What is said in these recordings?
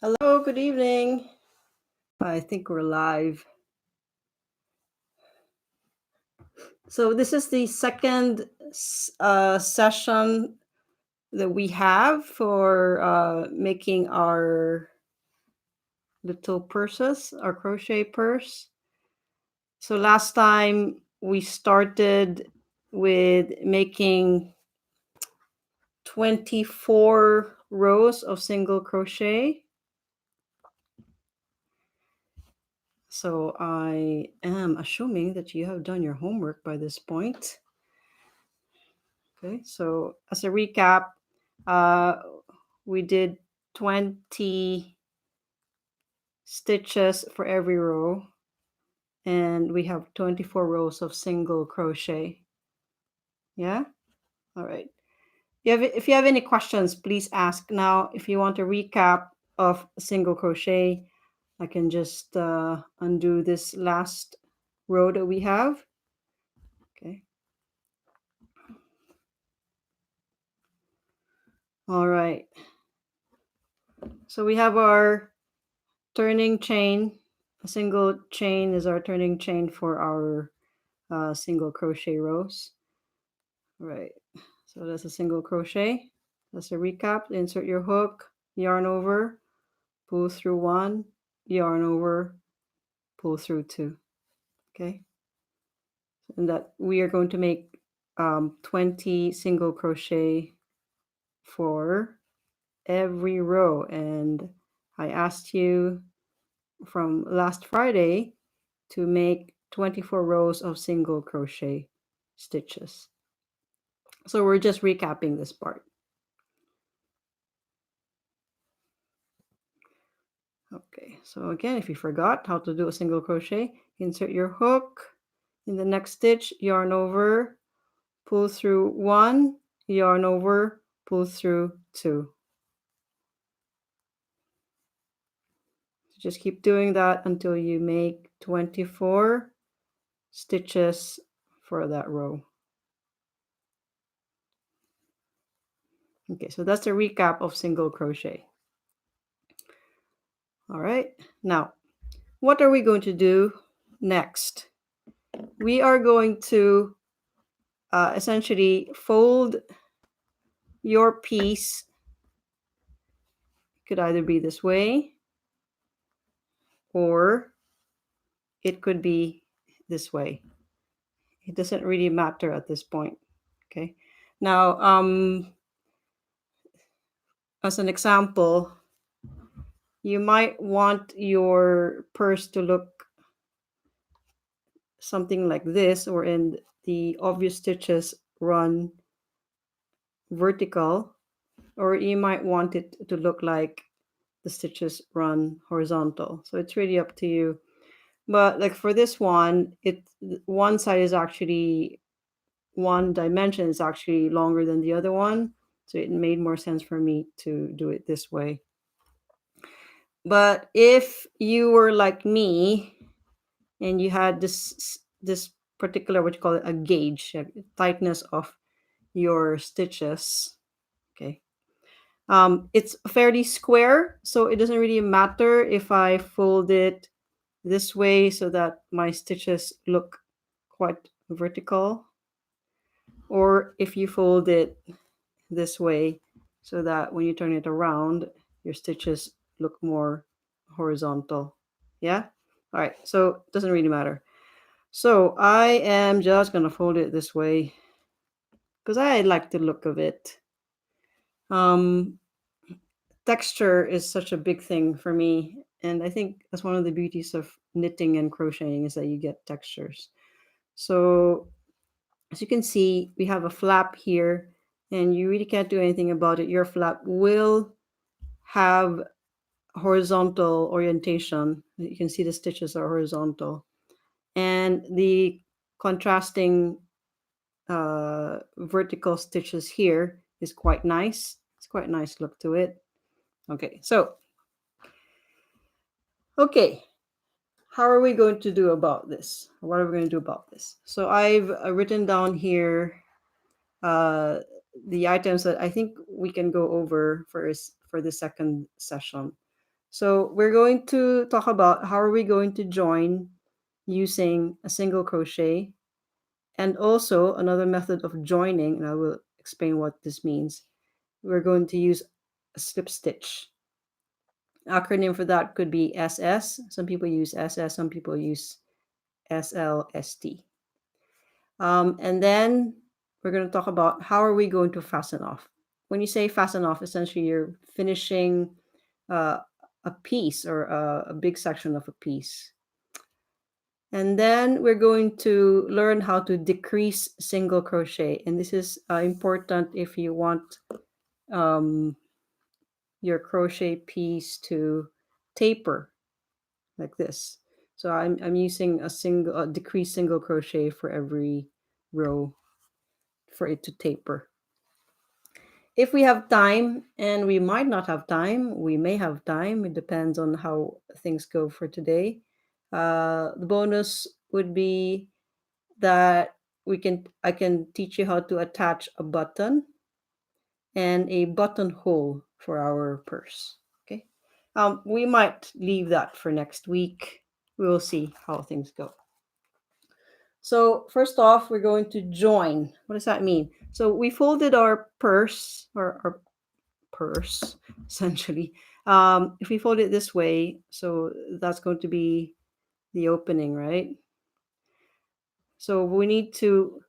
Hello, good evening. I think we're live. So, this is the second session that we have for making our little purses, our crochet purse. So, last time we started with making 24 rows of single crochet. So I am assuming that you have done your homework by this point. Okay, so as a recap, uh, we did 20 stitches for every row, and we have 24 rows of single crochet. Yeah? All right. If you have any questions, please ask now. If you want a recap of single crochet, I can just undo this last row that we have. Okay. All right. So we have our turning chain. A single chain is our turning chain for our single crochet rows. All right. So that's a single crochet. That's a recap. Insert your hook, yarn over, pull through one, yarn over, pull through two. Okay. And that we are going to make 20 single crochet for every row. And I asked you from last Friday to make 24 rows of single crochet stitches. So we're just recapping this part. Okay, so again, if you forgot how to do a single crochet, insert your hook in the next stitch, yarn over, pull through one, yarn over, pull through two. So just keep doing that until you make 24 stitches for that row. Okay, so that's a recap of single crochet. All right, now what are we going to do next? We are going to essentially fold your piece. It could either be this way or it could be this way. It doesn't really matter at this point. Okay, now as an example, you might want your purse to look something like this, or in the obvious stitches run vertical, or you might want it to look like the stitches run horizontal. So it's really up to you. But like for this one, one side is actually, one dimension is actually longer than the other one. So it made more sense for me to do it this way. But if you were like me and you had this particular, what you call it, a gauge, a tightness of your stitches, okay, it's fairly square, so it doesn't really matter if I fold it this way so that my stitches look quite vertical, or if you fold it this way so that when you turn it around, your stitches look more horizontal. Yeah? All right, so it doesn't really matter. So I am just going to fold it this way because I like the look of it. Texture is such a big thing for me, and I think that's one of the beauties of knitting and crocheting is that you get textures. So as you can see, we have a flap here, and you really can't do anything about it. Your flap will have horizontal orientation. You can see the stitches are horizontal, and the contrasting vertical stitches here is quite nice. It's quite a nice look to it. Okay, so okay, how are we going to do about this? What are we going to do about this? So I've written down here the items that I think we can go over first for the second session. So we're going to talk about how are we going to join using a single crochet, and also another method of joining, and I will explain what this means. We're going to use a slip stitch. Acronym for that could be SS. Some people use SS, some people use SLST. And then we're going to talk about how are we going to fasten off. When you say fasten off, essentially you're finishing uh, a piece or a big section of a piece. And then we're going to learn how to decrease single crochet. And this is important if you want um, your crochet piece to taper like this. So I'm using a decrease single crochet for every row for it to taper. If we have time, and we might not have time, we may have time, it depends on how things go for today. The bonus would be that I can teach you how to attach a button and a buttonhole for our purse. Okay. We might leave that for next week. We will see how things go. So first off, we're going to join. What does that mean? So we folded our purse or our purse essentially. If we fold it this way, so that's going to be the opening, right? So we need to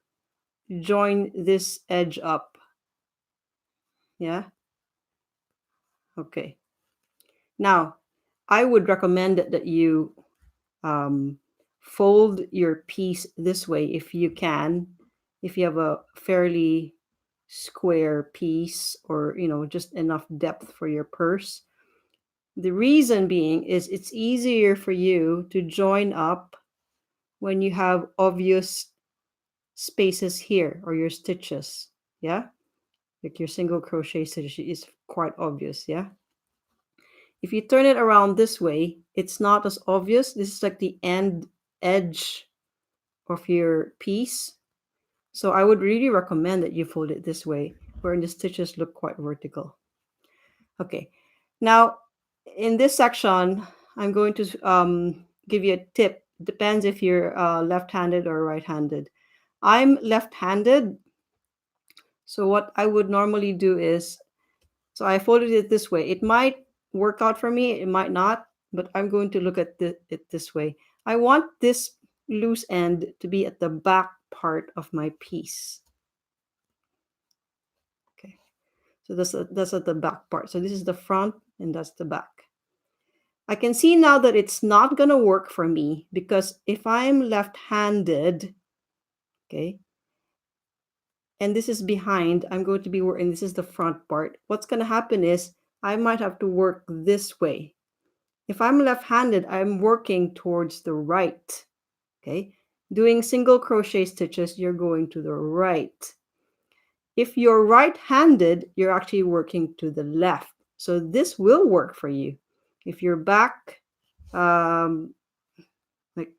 join this edge up. Yeah. Okay. Now, I would recommend that you um, fold your piece this way if you can, if you have a fairly square piece or just enough depth for your purse. The reason being is it's easier for you to join up when you have obvious spaces here or your stitches. Yeah, like your single crochet stitch is quite obvious. Yeah, if you turn it around this way, it's not as obvious. This is like the end edge of your piece. So I would really recommend that you fold it this way, where the stitches look quite vertical. Okay, now in this section, I'm going to give you a tip. Depends if you're left-handed or right-handed. I'm left-handed, so what I would normally do is, so I folded it this way. It might work out for me, it might not, but I'm going to look at it this way. I want this loose end to be at the back part of my piece. Okay, so that's at the back part. So this is the front and that's the back. I can see now that it's not going to work for me because if I'm left-handed, okay, and this is behind, I'm going to be working, this is the front part. What's going to happen is I might have to work this way. If I'm left-handed, I'm working towards the right, okay? Doing single crochet stitches, you're going to the right. If you're right-handed, you're actually working to the left. So this will work for you. If you're back, like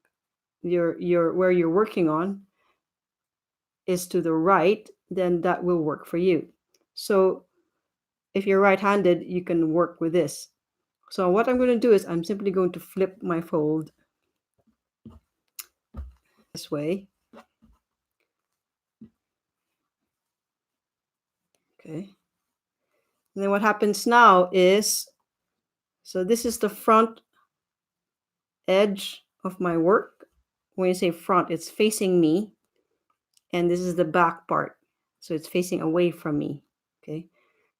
your where you're working on is to the right, then that will work for you. So if you're right-handed, you can work with this. So what I'm going to do is I'm simply going to flip my fold this way. Okay. And then what happens now is, so this is the front edge of my work. When you say front, it's facing me. And this is the back part. So it's facing away from me. Okay.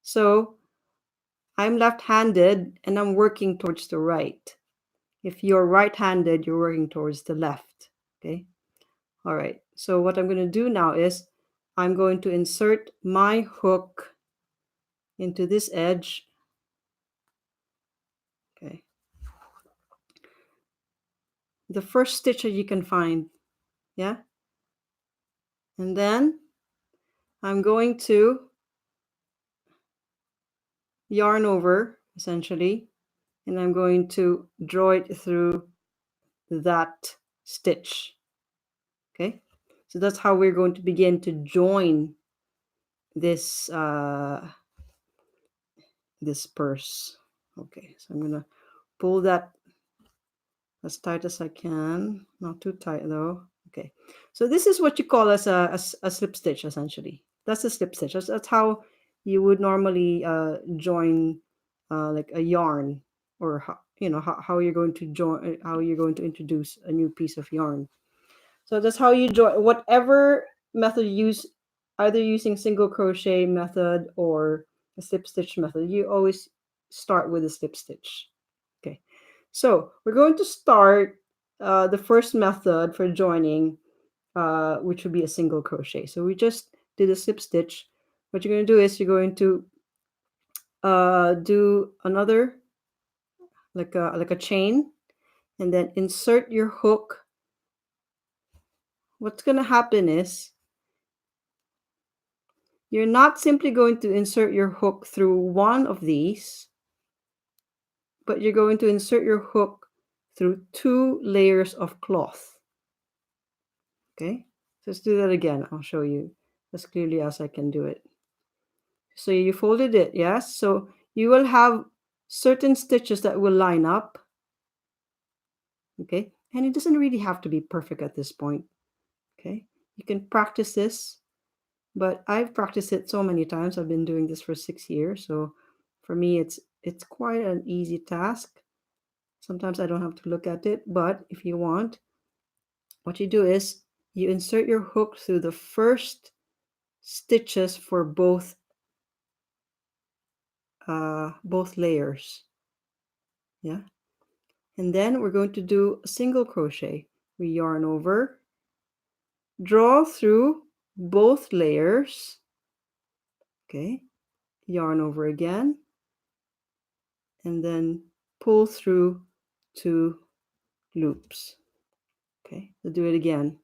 So I'm left-handed and I'm working towards the right. If you're right-handed, you're working towards the left. Okay. All right. So what I'm going to do now is I'm going to insert my hook into this edge. Okay. The first stitch that you can find. Yeah. And then I'm going to yarn over essentially, and I'm going to draw it through that stitch. Okay. So that's how we're going to begin to join this this purse. Okay. So I'm going to pull that as tight as I can, not too tight though. Okay, so this is what you call as a slip stitch essentially. That's a slip stitch. That's how you would normally join like a yarn, or how, how you're going to join, how you're going to introduce a new piece of yarn. So that's how you join whatever method you use, either using single crochet method or a slip stitch method. You always start with a slip stitch. Okay, so we're going to start the first method for joining, which would be a single crochet. So we just did a slip stitch. What you're going to do is you're going to do another, like a chain, and then insert your hook. What's going to happen is you're not simply going to insert your hook through one of these, but you're going to insert your hook through 2 layers of cloth. Okay, let's do that again. I'll show you as clearly as I can do it. So you folded it, yes? So you will have certain stitches that will line up. Okay, and it doesn't really have to be perfect at this point. Okay, you can practice this, but I've practiced it so many times. I've been doing this for 6 years, so for me it's quite an easy task. Sometimes I don't have to look at it, but if you want, what you do is you insert your hook through the first stitches for both layers. Yeah, and then we're going to do a single crochet. We yarn over, draw through both layers. Okay, yarn over again, and then pull through 2 loops. Okay, we'll do it again.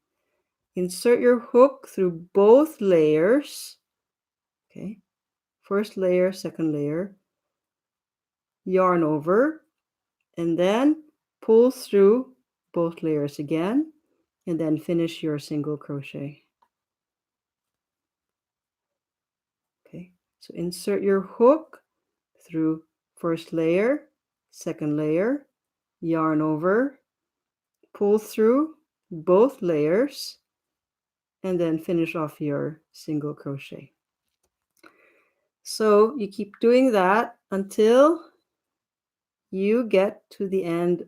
Insert your hook through both layers. Okay, first layer, second layer, yarn over, and then pull through both layers again, and then finish your single crochet. Okay, so insert your hook through first layer, second layer, yarn over, pull through both layers, and then finish off your single crochet. So you keep doing that until you get to the end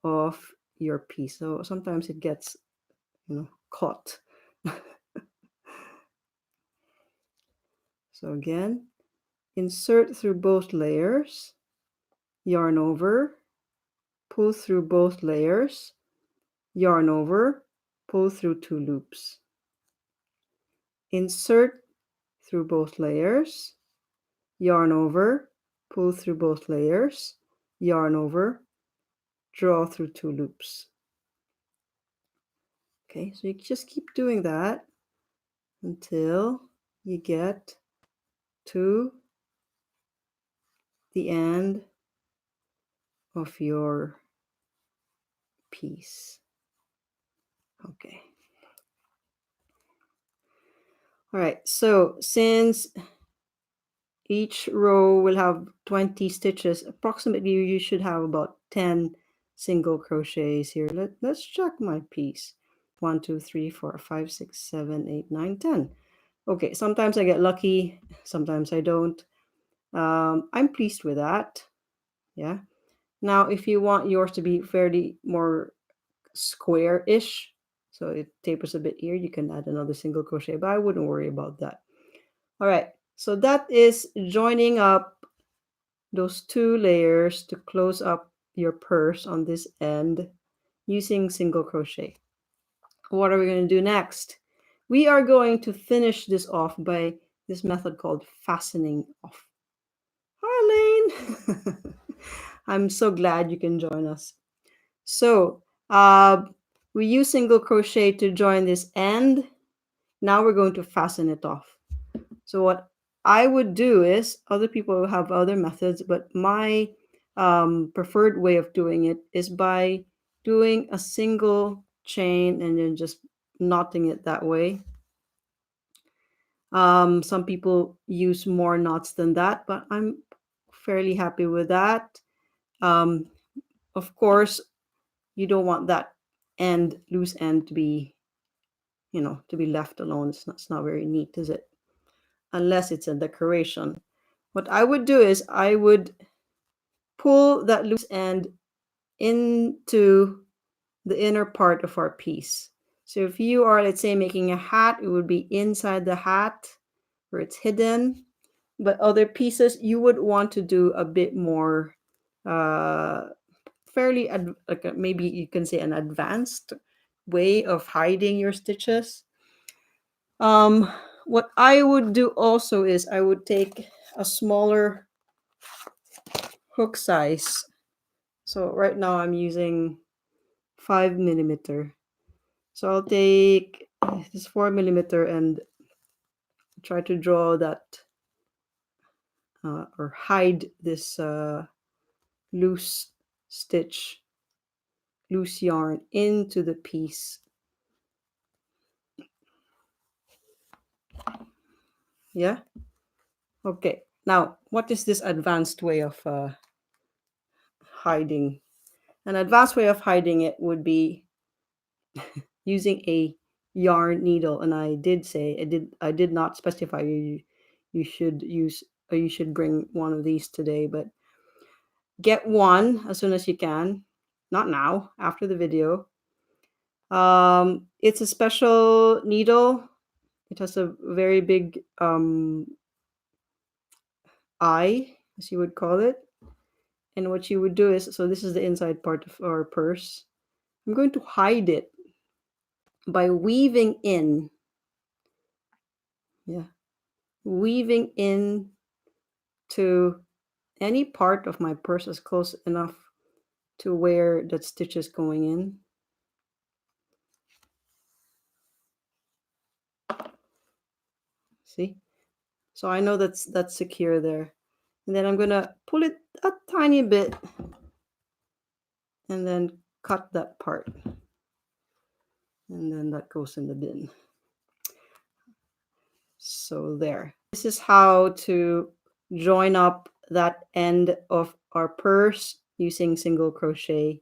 of your piece. So sometimes it gets, caught. So again, insert through both layers, yarn over, pull through both layers, yarn over, pull through 2 loops. Insert through both layers, yarn over, pull through both layers, yarn over, draw through 2 loops. Okay, so you just keep doing that until you get to the end of your piece. Okay. All right, so since each row will have 20 stitches, approximately you should have about 10 single crochets here. Let's check my piece. 1, 2, 3, 4, 5, 6, 7, 8, 9, 10. Okay, sometimes I get lucky, sometimes I don't. I'm pleased with that. Yeah. Now, if you want yours to be fairly more square-ish, so it tapers a bit here, you can add another single crochet, but I wouldn't worry about that. All right, so that is joining up those 2 layers to close up your purse on this end using single crochet. What are we going to do next? We are going to finish this off by this method called fastening off. Hi, Elaine. I'm so glad you can join us. So we use single crochet to join this end. Now we're going to fasten it off. So what I would do is, other people have other methods, but my preferred way of doing it is by doing a single chain and then just knotting it that way. Some people use more knots than that, but I'm fairly happy with that. of course, you don't want that loose end to be, to be left alone. It's not very neat, is it? Unless it's a decoration. What I would do is I would pull that loose end into the inner part of our piece. So if you are, let's say, making a hat, it would be inside the hat where it's hidden. But other pieces, you would want to do a bit more, fairly, maybe you can say an advanced way of hiding your stitches. Um, what I would do also is I would take a smaller hook size. So right now I'm using 5 millimeter. So I'll take this 4 millimeter and try to draw that or hide this loose stitch, loose yarn into the piece. Yeah. Okay. Now, what is this advanced way of hiding? An advanced way of hiding it would be using a yarn needle, and I did say I did not specify you should use, or you should bring one of these today, but get one as soon as you can. Not now, after the video. It's a special needle. It has a very big eye, as you would call it. And what you would do is, so this is the inside part of our purse. I'm going to hide it by weaving in. Yeah. Weaving in to any part of my purse as close enough to where that stitch is going in. See? So I know that's secure there. And then I'm gonna pull it a tiny bit and then cut that part. And then that goes in the bin. So there. This is how to join up that end of our purse using single crochet.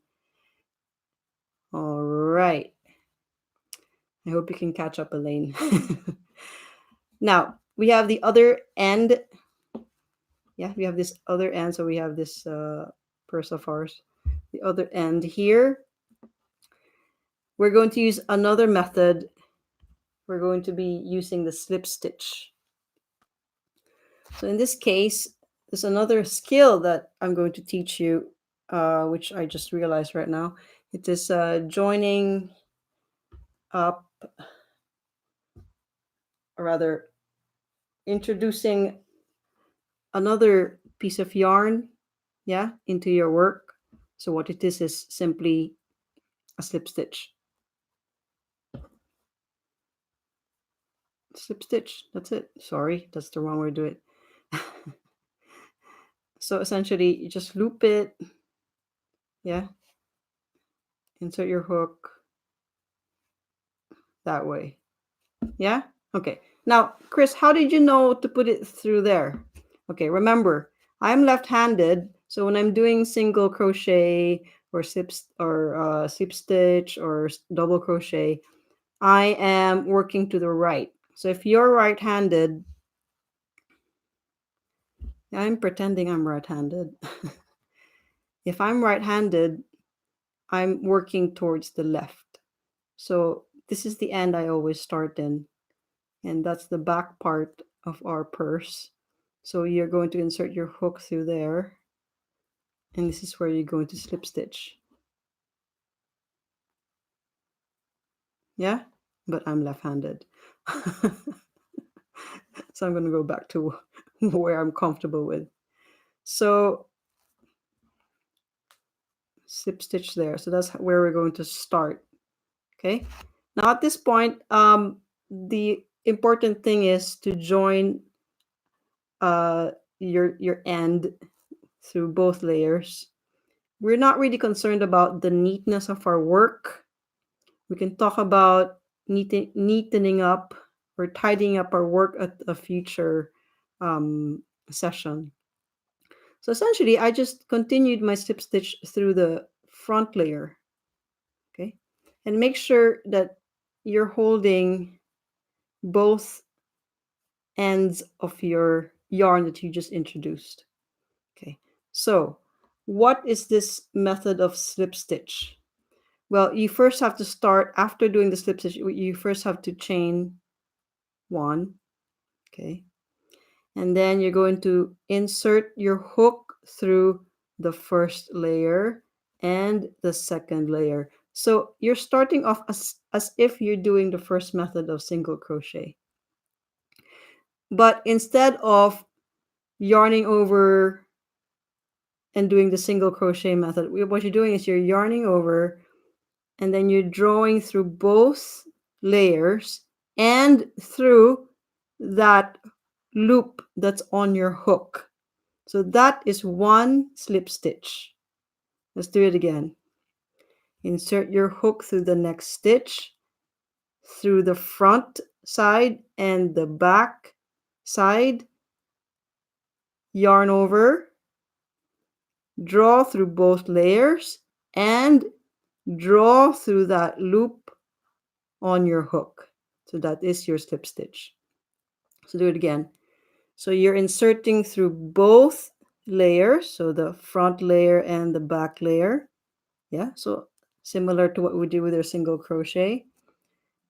All right. I hope you can catch up, Elaine. Now, we have the other end. Yeah, we have this other end. So we have this purse of ours. The other end here. We're going to use another method. We're going to be using the slip stitch. So in this case, there's another skill that I'm going to teach you, which I just realized right now. It is joining up, or rather, introducing another piece of yarn, yeah, into your work. So what it is simply a slip stitch. Slip stitch, that's it. Sorry, that's the wrong way to do it. So essentially, you just loop it, yeah, insert your hook that way. Yeah? Okay. Now, Chris, how did you know to put it through there? Okay, remember, I'm left-handed, so when I'm doing single crochet or slip stitch or double crochet, I am working to the right. So if you're right-handed, I'm pretending I'm right-handed. If I'm right-handed, I'm working towards the left. So this is the end I always start in. And that's the back part of our purse. So you're going to insert your hook through there. And this is where you're going to slip stitch. Yeah? But I'm left-handed. So I'm going to go back to where I'm comfortable with. So slip stitch there. So that's where we're going to start. Okay. Now at this point, the important thing is to join your end through both layers. We're not really concerned about the neatness of our work. We can talk about neatening up or tidying up our work at a future session. So essentially, I just continued my slip stitch through the front layer. Okay, and make sure that you're holding both ends of your yarn that you just introduced. Okay, so what is this method of slip stitch? Well, you first have to start, after doing the slip stitch, you first have to chain one. Okay, and then you're going to insert your hook through the first layer and the second layer. So you're starting off as if you're doing the first method of single crochet. But instead of yarning over and doing the single crochet method, what you're doing is you're yarning over and then you're drawing through both layers and through that loop that's on your hook. So that is one slip stitch. Let's do it again. Insert your hook through the next stitch, through the front side and the back side, yarn over, draw through both layers, and draw through that loop on your hook. So that is your slip stitch. So do it again. So you're inserting through both layers, so the front layer and the back layer. Yeah, so similar to what we did with our single crochet.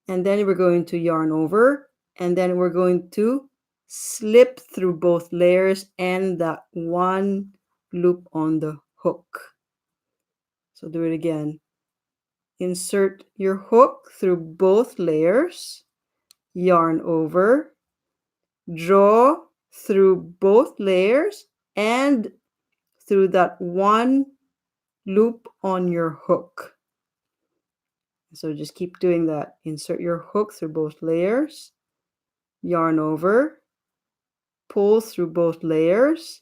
And then we're going to yarn over, and then we're going to slip through both layers and that one loop on the hook. So do it again. Insert your hook through both layers, yarn over, draw through both layers and through that one loop on your hook. So just keep doing that. Insert your hook through both layers, yarn over, pull through both layers,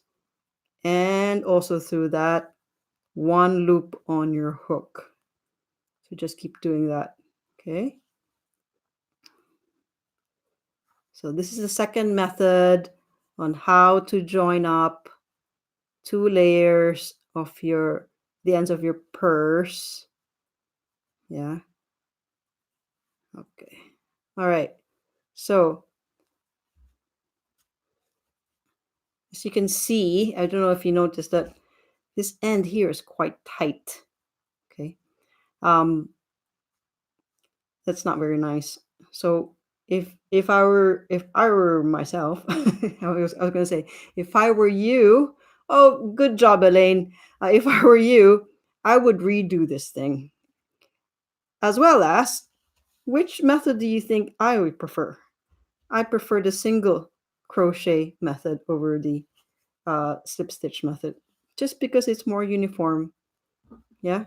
and also through that one loop on your hook. So just keep doing that. Okay. So this is the second method on how to join up two layers of the ends of your purse. Yeah. Okay. All right. So as you can see, I don't know if you noticed that this end here is quite tight. Okay. That's not very nice. So if I were myself, I was going to say, if I were you, oh, good job, Elaine. If I were you, I would redo this thing. As well as, which method do you think I would prefer? I prefer the single crochet method over the slip stitch method, just because it's more uniform. Yeah.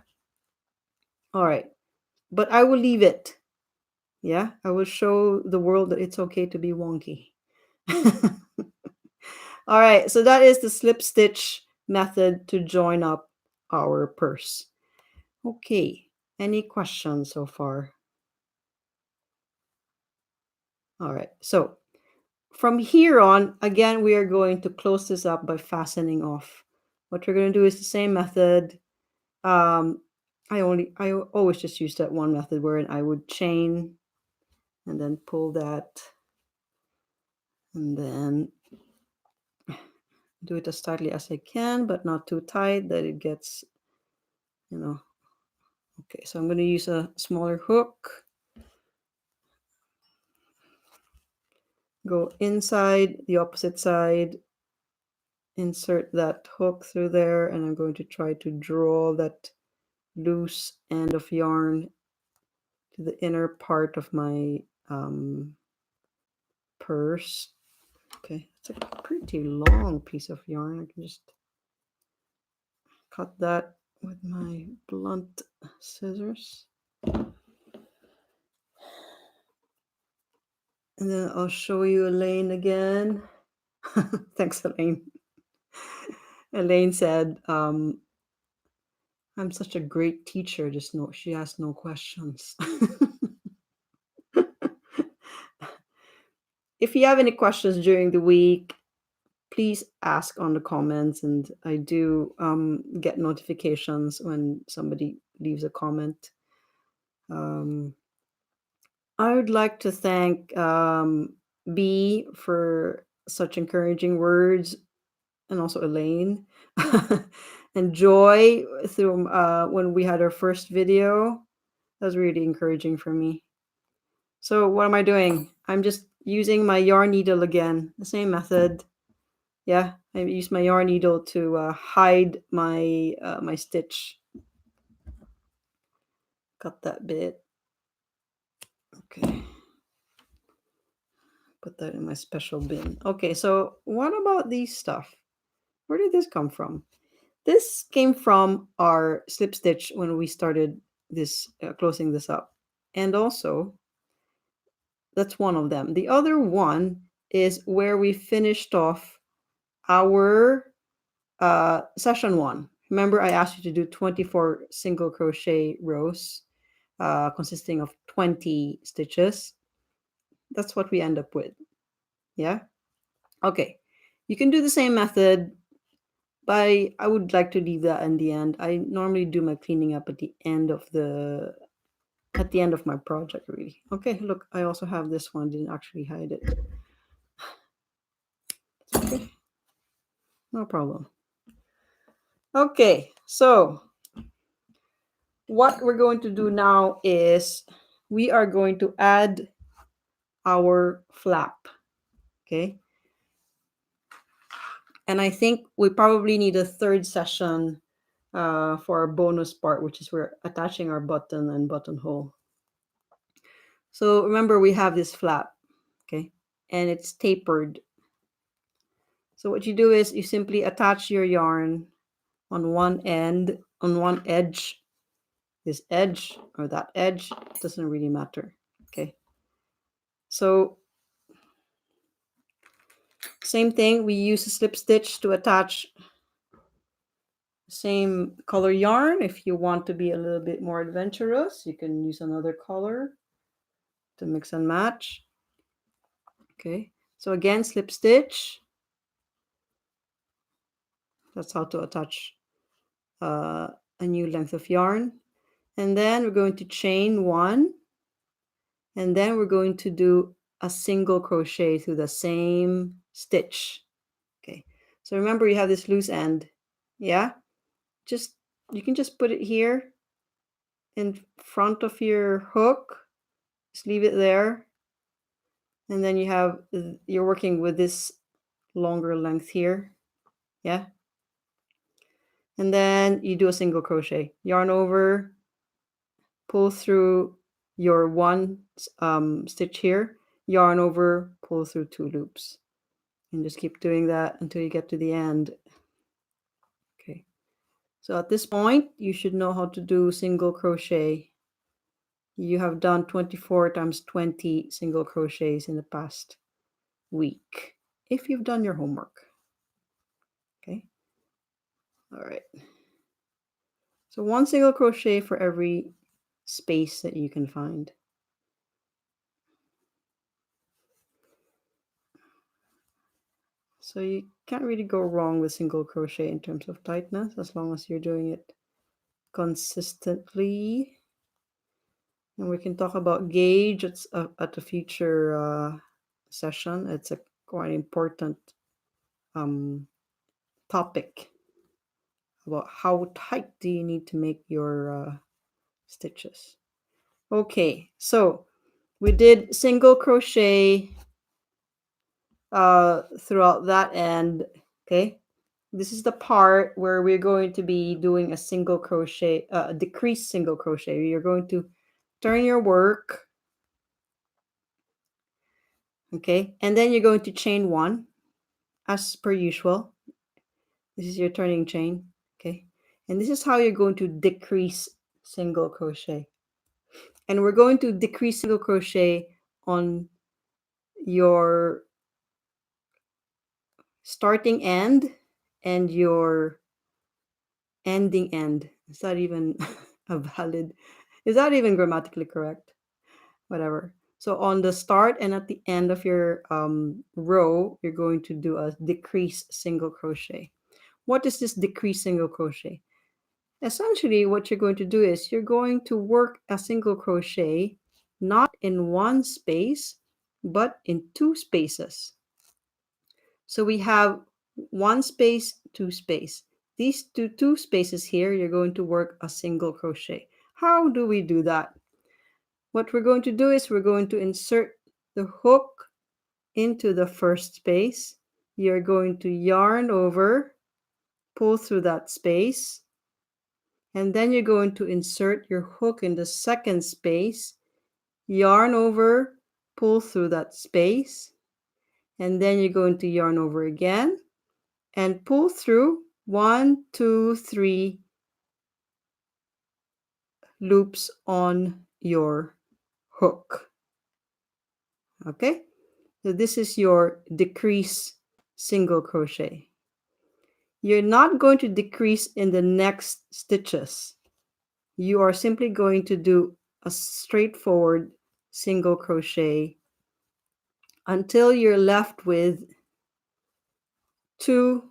All right. But I will leave it. Yeah. I will show the world that it's okay to be wonky. All right. So that is the slip stitch method to join up our purse. Okay. Any questions so far? All right. So from here on, again, we are going to close this up by fastening off. What we're going to do is the same method. I always just use that one method wherein I would chain and then pull that and then do it as tightly as I can, but not too tight that it gets, okay. So I'm going to use a smaller hook. Go inside the opposite side, insert that hook through there, and I'm going to try to draw that loose end of yarn to the inner part of my purse. Okay, it's a pretty long piece of yarn. I can just cut that with my blunt scissors. And then I'll show you Elaine again. Thanks, Elaine. Elaine said, I'm such a great teacher. She asked no questions. If you have any questions during the week, please ask on the comments, and I do get notifications when somebody leaves a comment. I would like to thank B for such encouraging words, and also Elaine and Joy through when we had our first video. That was really encouraging for me. So what am I doing? I'm just using my yarn needle again, the same method. Yeah, I use my yarn needle to hide my my stitch. Cut that bit. Okay. Put that in my special bin. Okay, so what about these stuff? Where did this come from? This came from our slip stitch when we started this closing this up. And also, that's one of them. The other one is where we finished off our session one. Remember, I asked you to do 24 single crochet rows consisting of 20 stitches. That's what we end up with. Yeah. Okay. You can do the same method, but I would like to leave that in the end. I normally do my cleaning up at the end of my project, really. Okay, look, I also have this one. Didn't actually hide it. Okay. No problem. Okay, so what we're going to do now is we are going to add our flap. Okay. And I think we probably need a third session for our bonus part, which is we're attaching our button and buttonhole. So remember, we have this flap, okay, and it's tapered. So what you do is you simply attach your yarn on one end, on one edge, this edge or that edge, doesn't really matter, okay. So same thing, we use a slip stitch to attach same color yarn. If you want to be a little bit more adventurous, you can use another color to mix and match. Okay, so again, slip stitch. That's how to attach a new length of yarn. And then we're going to chain one, and then we're going to do a single crochet through the same stitch. Okay, so remember, you have this loose end. Yeah, just you can just put it here in front of your hook. Just leave it there, and then you're working with this longer length here. Yeah, and then you do a single crochet, yarn over, pull through your one stitch here, yarn over, pull through two loops, and just keep doing that until you get to the end. Okay, so at this point you should know how to do single crochet. You have done 24 times 20 single crochets in the past week if you've done your homework. Okay, all right, so one single crochet for every space that you can find. So you can't really go wrong with single crochet in terms of tightness, as long as you're doing it consistently. And we can talk about gauge at a future session. It's a quite important topic about how tight do you need to make your stitches. Okay, so we did single crochet throughout that end. Okay, this is the part where we're going to be doing a single crochet, a decreased single crochet. You're going to turn your work, okay, and then you're going to chain one as per usual. This is your turning chain, okay, and this is how you're going to decrease single crochet. And we're going to decrease single crochet on your starting end and your ending end. Is that even a valid, is that even grammatically correct? Whatever. So on the start and at the end of your row, you're going to do a decrease single crochet. What is this decrease single crochet? Essentially, what you're going to do is you're going to work a single crochet not in one space, but in two spaces. So we have one space, two space. These two spaces here, you're going to work a single crochet. How do we do that? What we're going to do is we're going to insert the hook into the first space. You're going to yarn over, pull through that space, and then you're going to insert your hook in the second space, yarn over, pull through that space, and then you're going to yarn over again and pull through 1, 2, 3 loops on your hook. Okay, so this is your decrease single crochet. You're not going to decrease in the next stitches. You are simply going to do a straightforward single crochet until you're left with two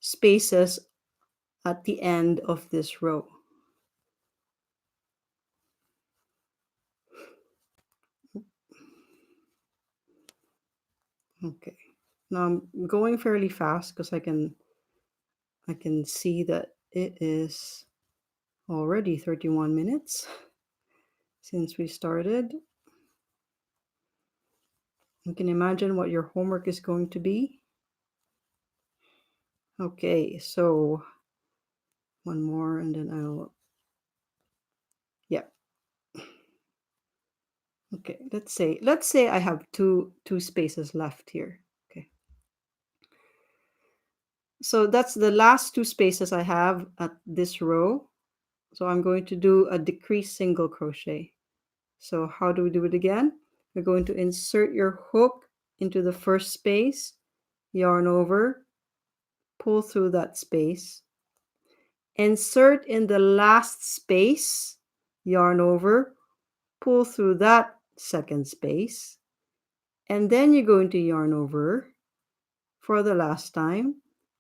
spaces at the end of this row. Okay, now I'm going fairly fast because I can see that it is already 31 minutes since we started. You can imagine what your homework is going to be. Okay, so one more and then yeah. Okay, let's say I have two spaces left here. Okay. So that's the last two spaces I have at this row. So I'm going to do a decrease single crochet. So how do we do it again? We're going to insert your hook into the first space, yarn over, pull through that space, insert in the last space, yarn over, pull through that second space, and then you're going to yarn over for the last time,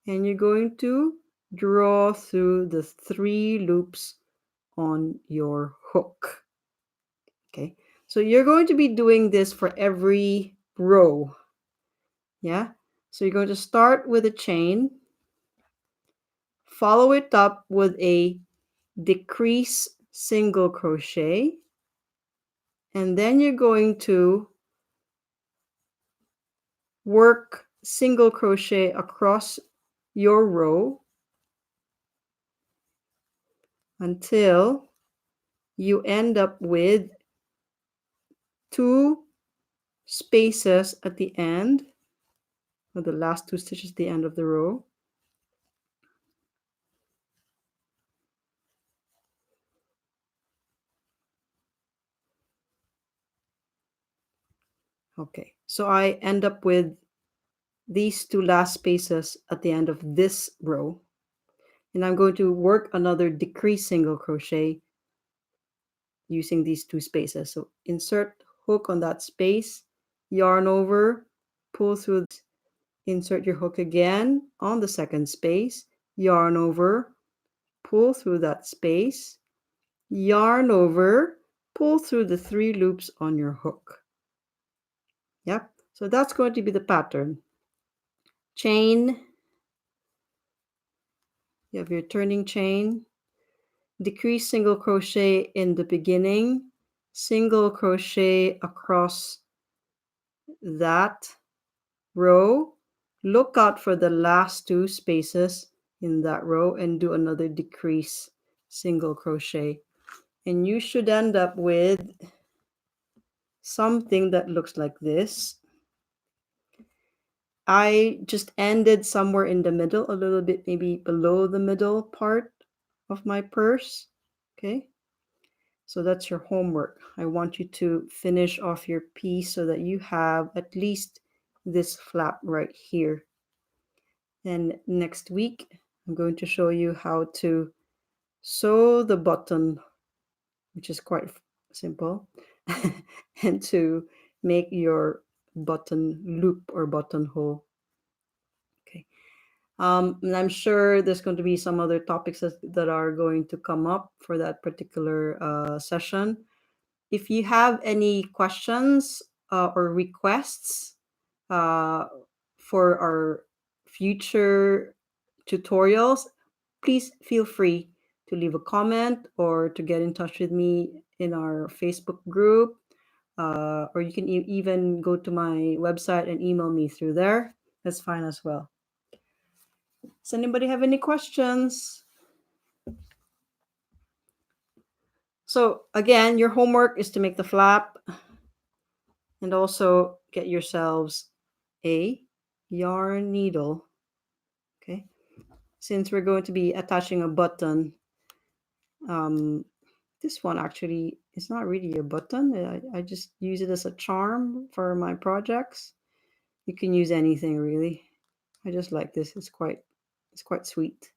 and you're going to draw through the 3 loops on your hook. Okay, so you're going to be doing this for every row. Yeah, so you're going to start with a chain, follow it up with a decrease single crochet, and then you're going to work single crochet across your row until you end up with 2 spaces at the end, or the last 2 stitches at the end of the row. Okay, so I end up with these 2 last spaces at the end of this row, and I'm going to work another decrease single crochet using these 2 spaces. So insert hook on that space, yarn over, pull through, insert your hook again on the second space, yarn over, pull through that space, yarn over, pull through the 3 loops on your hook. Yep, so that's going to be the pattern. Chain, you have your turning chain, decrease single crochet in the beginning, single crochet across that row, look out for the last 2 spaces in that row and do another decrease single crochet, and you should end up with something that looks like this. I just ended somewhere in the middle, a little bit maybe below the middle part of my purse. Okay, so that's your homework. I want you to finish off your piece so that you have at least this flap right here. And next week, I'm going to show you how to sew the button, which is quite simple. and to make your button loop or buttonhole. Okay. And I'm sure there's going to be some other topics that are going to come up for that particular session. If you have any questions or requests uh, for our future tutorials, please feel free to leave a comment or to get in touch with me in our Facebook group. Or you can even go to my website and email me through there. That's fine as well. Does anybody have any questions? So again, your homework is to make the flap and also get yourselves a yarn needle. Okay. Since we're going to be attaching a button, um, this one actually is not really a button. I just use it as a charm for my projects. You can use anything really. I just like this. It's quite sweet.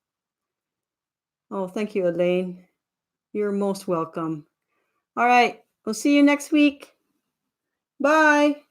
Oh, thank you, Elaine. You're most welcome. All right. We'll see you next week. Bye.